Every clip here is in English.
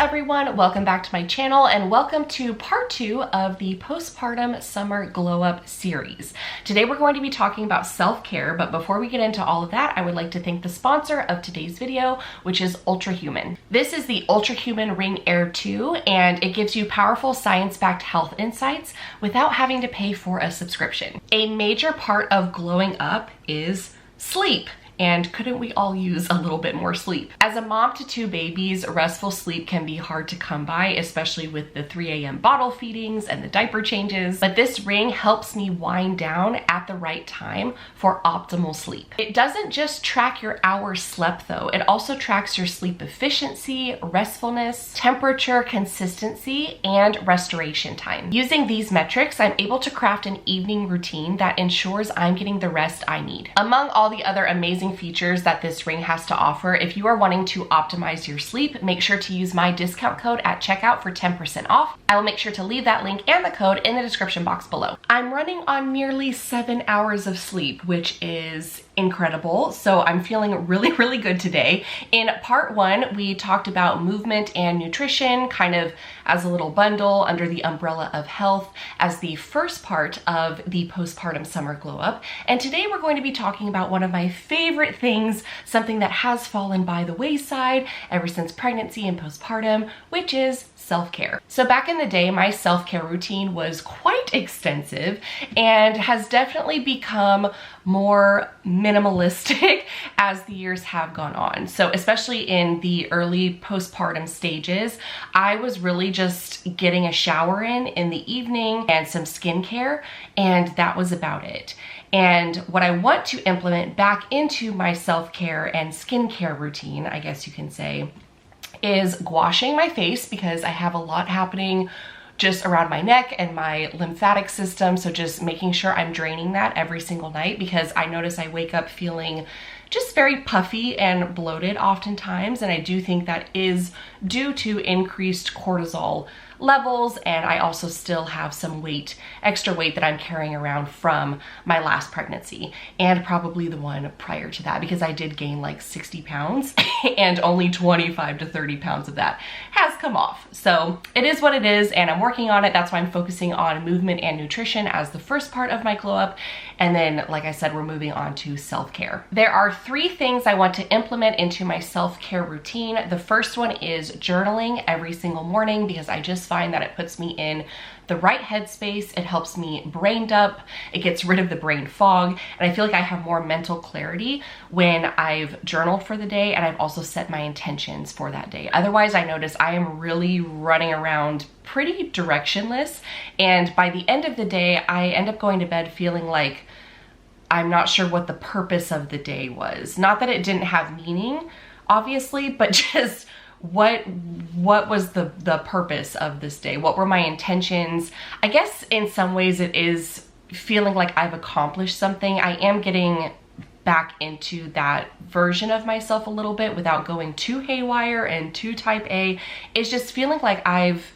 everyone, welcome back to my channel and welcome to part 2 of the postpartum summer glow up series. Today we're going to be talking about self-care, but before we get into all of that, I would like to thank the sponsor of today's video, which is Ultrahuman. This is the Ultrahuman Ring Air 2 and it gives you powerful science-backed health insights without having to pay for a subscription. A major part of glowing up is sleep. And couldn't we all use a little bit more sleep? As a mom to 2 babies, restful sleep can be hard to come by, especially with the 3 a.m. bottle feedings and the diaper changes. But this ring helps me wind down at the right time for optimal sleep. It doesn't just track your hours slept though, it also tracks your sleep efficiency, restfulness, temperature, consistency, and restoration time. Using these metrics, I'm able to craft an evening routine that ensures I'm getting the rest I need. Among all the other amazing features that this ring has to offer, if you are wanting to optimize your sleep, make sure to use my discount code at checkout for 10% off. I will make sure to leave that link and the code in the description box below. I'm running on nearly 7 hours of sleep, which is incredible. So I'm feeling really good today. In part 1, we talked about movement and nutrition kind of as a little bundle under the umbrella of health as the first part of the postpartum summer glow up. And today we're going to be talking about one of my favorite things, something that has fallen by the wayside ever since pregnancy and postpartum, which is self-care. So back in the day, my self-care routine was quite extensive and has definitely become more minimalistic as the years have gone on. So especially in the early postpartum stages, I was really just getting a shower in the evening and some skincare, and that was about it. And what I want to implement back into my self-care and skincare routine, I guess you can say, is gouaching my face, because I have a lot happening just around my neck and my lymphatic system. So just making sure I'm draining that every single night, because I notice I wake up feeling just very puffy and bloated oftentimes. And I do think that is due to increased cortisol levels, and I also still have some weight, extra weight that I'm carrying around from my last pregnancy and probably the one prior to that, because I did gain like 60 pounds and only 25 to 30 pounds of that has come off. So it is what it is, and I'm working on it. That's why I'm focusing on movement and nutrition as the first part of my glow up. And then, like I said, we're moving on to self-care. There are 3 things I want to implement into my self-care routine. The first one is journaling every single morning, because I just find that it puts me in the right headspace. It helps me brain dump. It gets rid of the brain fog. And I feel like I have more mental clarity when I've journaled for the day and I've also set my intentions for that day. Otherwise, I notice I am really running around pretty directionless. And by the end of the day, I end up going to bed feeling like I'm not sure what the purpose of the day was. Not that it didn't have meaning, obviously, but just what was the purpose of this day? What were my intentions? I guess in some ways it is feeling like I've accomplished something. I am getting back into that version of myself a little bit without going too haywire and too type A. It's just feeling like I've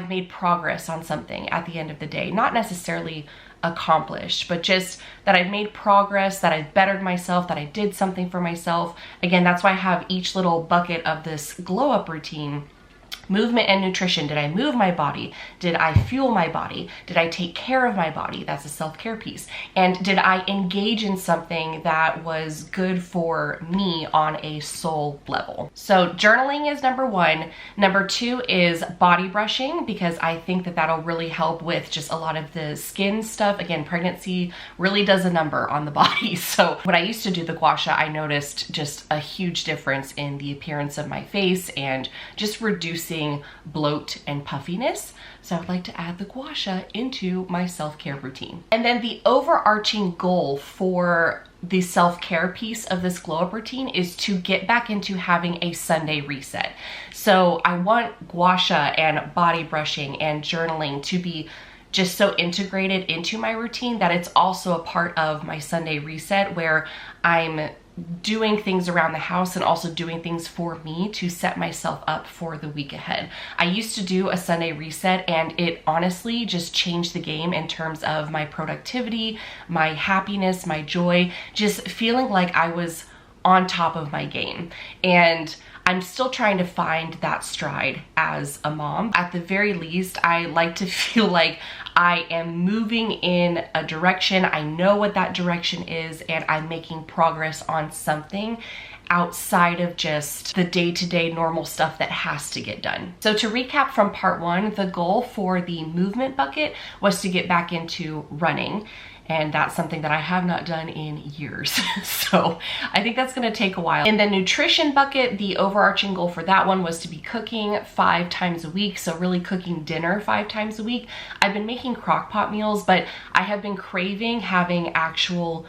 made progress on something at the end of the day. Not necessarily accomplished, but just that I've made progress, that I've bettered myself, that I did something for myself. Again, that's why I have each little bucket of this glow up routine. Movement and nutrition. Did I move my body? Did I fuel my body? Did I take care of my body? That's a self-care piece. And did I engage in something that was good for me on a soul level? So journaling is number 1. Number 2 is body brushing, because I think that that'll really help with just a lot of the skin stuff. Again, pregnancy really does a number on the body. So when I used to do the gua sha, I noticed just a huge difference in the appearance of my face and just reducing bloat and puffiness. So I'd like to add the gua sha into my self-care routine. And then the overarching goal for the self-care piece of this glow up routine is to get back into having a Sunday reset. So I want gua sha and body brushing and journaling to be just so integrated into my routine that it's also a part of my Sunday reset, where I'm doing things around the house and also doing things for me to set myself up for the week ahead. I used to do a Sunday reset and it honestly just changed the game in terms of my productivity, my happiness, my joy, just feeling like I was on top of my game. And I'm still trying to find that stride as a mom. At the very least, I like to feel like I am moving in a direction. I know what that direction is, and I'm making progress on something outside of just the day-to-day normal stuff that has to get done. So to recap from part 1, the goal for the movement bucket was to get back into running. And that's something that I have not done in years. So I think that's gonna take a while. In the nutrition bucket, the overarching goal for that one was to be cooking 5 times a week. So really cooking dinner 5 times a week. I've been making crock pot meals, but I have been craving having actual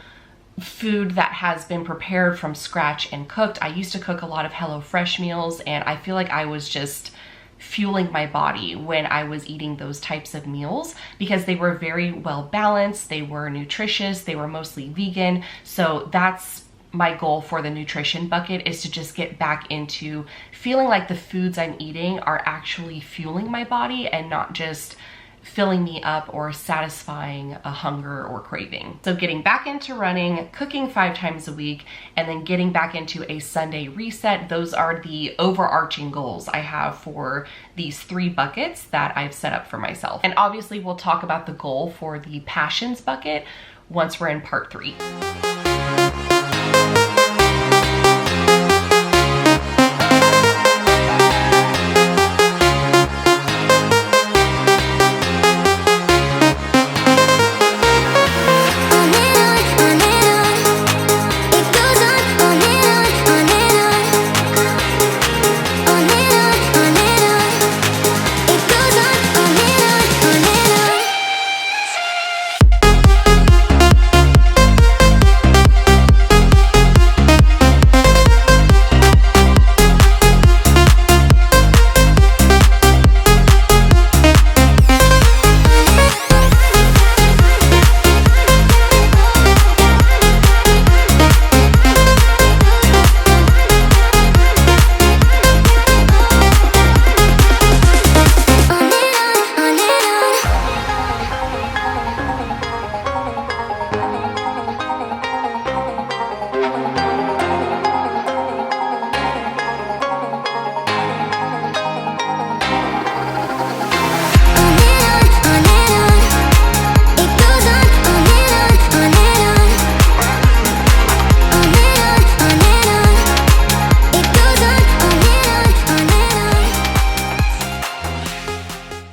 food that has been prepared from scratch and cooked. I used to cook a lot of HelloFresh meals, and I feel like I was just fueling my body when I was eating those types of meals because they were very well balanced, they were nutritious, they were mostly vegan. So that's my goal for the nutrition bucket, is to just get back into feeling like the foods I'm eating are actually fueling my body and not just filling me up or satisfying a hunger or craving. So getting back into running, cooking 5 times a week, and then getting back into a Sunday reset. Those are the overarching goals I have for these 3 buckets that I've set up for myself. And obviously we'll talk about the goal for the passions bucket once we're in part 3.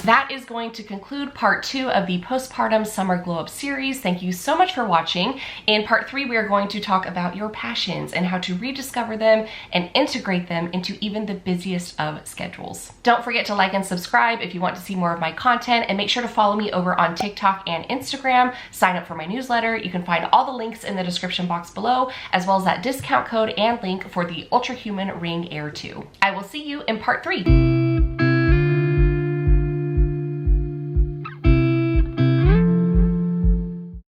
That is going to conclude part 2 of the postpartum summer glow up series. Thank you so much for watching. In part 3, we are going to talk about your passions and how to rediscover them and integrate them into even the busiest of schedules. Don't forget to like and subscribe if you want to see more of my content, and make sure to follow me over on TikTok and Instagram. Sign up for my newsletter. You can find all the links in the description box below, as well as that discount code and link for the Ultra Human Ring Air 2. I will see you in part 3.